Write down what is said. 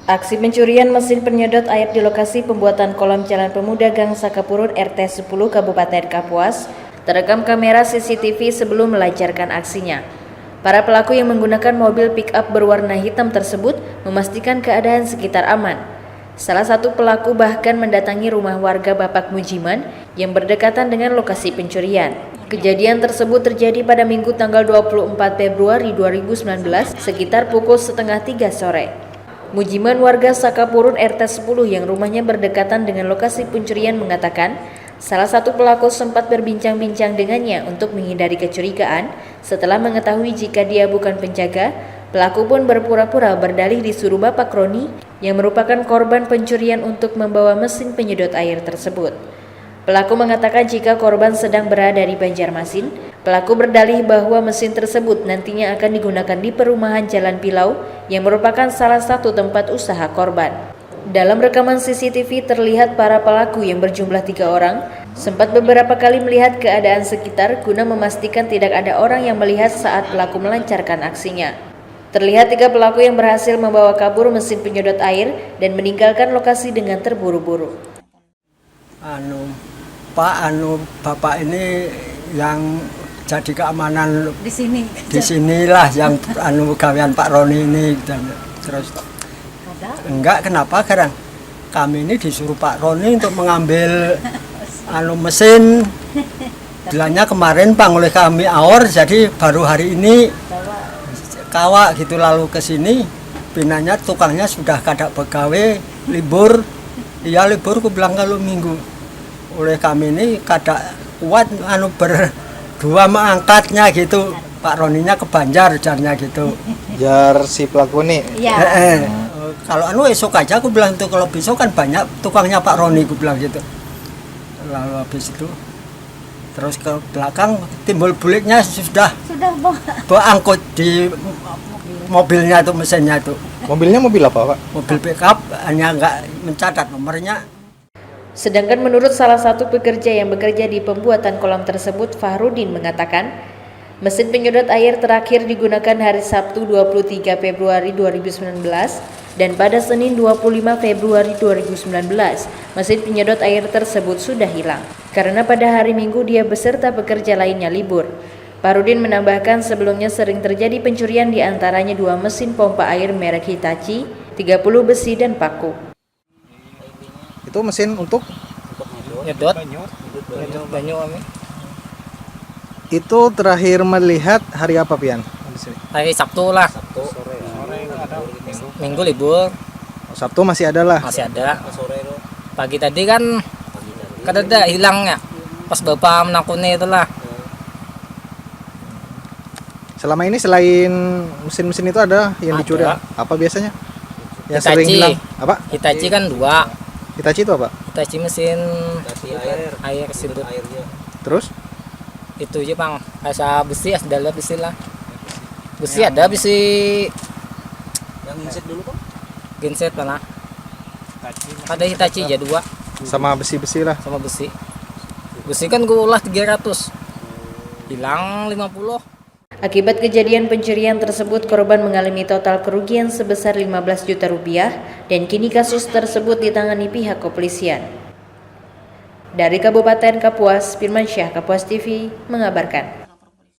Aksi pencurian mesin penyedot air di lokasi pembuatan kolam Jalan Pemuda Gang Sakapurun RT 10 Kabupaten Kapuas terekam kamera CCTV sebelum melancarkan aksinya. Para pelaku yang menggunakan mobil pick-up berwarna hitam tersebut memastikan keadaan sekitar aman. Salah satu pelaku bahkan mendatangi rumah warga Bapak Mujiman yang berdekatan dengan lokasi pencurian. Kejadian tersebut terjadi pada Minggu tanggal 24 Februari 2019 sekitar pukul 2:30 sore. Mujiman warga Sakapurun RT 10 yang rumahnya berdekatan dengan lokasi pencurian mengatakan salah satu pelaku sempat berbincang-bincang dengannya untuk menghindari kecurigaan. Setelah mengetahui jika dia bukan penjaga, pelaku pun berpura-pura berdalih disuruh Bapak Roni yang merupakan korban pencurian untuk membawa mesin penyedot air tersebut. Pelaku mengatakan jika korban sedang berada di Banjarmasin, pelaku berdalih bahwa mesin tersebut nantinya akan digunakan di perumahan Jalan Pilau yang merupakan salah satu tempat usaha korban. Dalam rekaman CCTV terlihat para pelaku yang berjumlah 3 orang sempat beberapa kali melihat keadaan sekitar guna memastikan tidak ada orang yang melihat saat pelaku melancarkan aksinya. Terlihat 3 pelaku yang berhasil membawa kabur mesin penyedot air dan meninggalkan lokasi dengan terburu-buru. Bapak ini yang jadi keamanan di sini. Di sinilah yang gawean Pak Roni ini dan terus enggak kenapa sekarang kami ini disuruh Pak Roni untuk mengambil mesin bilangnya kemarin Pak oleh kami aor jadi baru hari ini kawak gitu lalu ke sini pinanya tukangnya sudah kada pegawai libur libur aku bilang kalau minggu oleh kami ini kada kuat berdua mengangkatnya gitu Pak Roninya ke Banjar jarnya gitu jar si pelaku nih ya. Kalau esok aja aku bilang itu kalau besok kan banyak tukangnya Pak Roni aku bilang gitu lalu habis itu terus ke belakang timbul buliknya sudah angkut di mobilnya itu mesinnya itu. Mobilnya mobil apa Pak? Mobil pickup hanya nggak mencatat nomornya. Sedangkan menurut salah satu pekerja yang bekerja di pembuatan kolam tersebut, Fahrudin mengatakan, mesin penyedot air terakhir digunakan hari Sabtu 23 Februari 2019 dan pada Senin 25 Februari 2019, mesin penyedot air tersebut sudah hilang. Karena pada hari Minggu dia beserta pekerja lainnya libur. Fahrudin menambahkan sebelumnya sering terjadi pencurian di antaranya 2 mesin pompa air merek Hitachi, 30 besi dan paku. Itu mesin untuk nyedot banyu. Itu terakhir melihat hari apa Pian? Hari Sabtu lah. Minggu libur. Sabtu masih ada lah. Masih ada. Pagi tadi kan kadada hilangnya. Pas bapak menakuni itulah. Selama ini selain mesin-mesin itu ada yang dicuri apa biasanya? Yang Hitachi. sering hilang apa? Hitachi kan 2. Hitachi itu apa? Hitachi mesin air sedut. Terus? Itu aja Bang. Asa besi, ada besi lah. Besi ada besi. Yang genset dulu Pak? Genset mana? Ada Hitachi aja 2 Sama besi-besi lah. sama besi. Besi kan gue olah 300. Hilang 50. Akibat kejadian pencurian tersebut, korban mengalami total kerugian sebesar 15 juta rupiah dan kini kasus tersebut ditangani pihak kepolisian. Dari Kabupaten Kapuas, Firmansyah, Kapuas TV mengabarkan.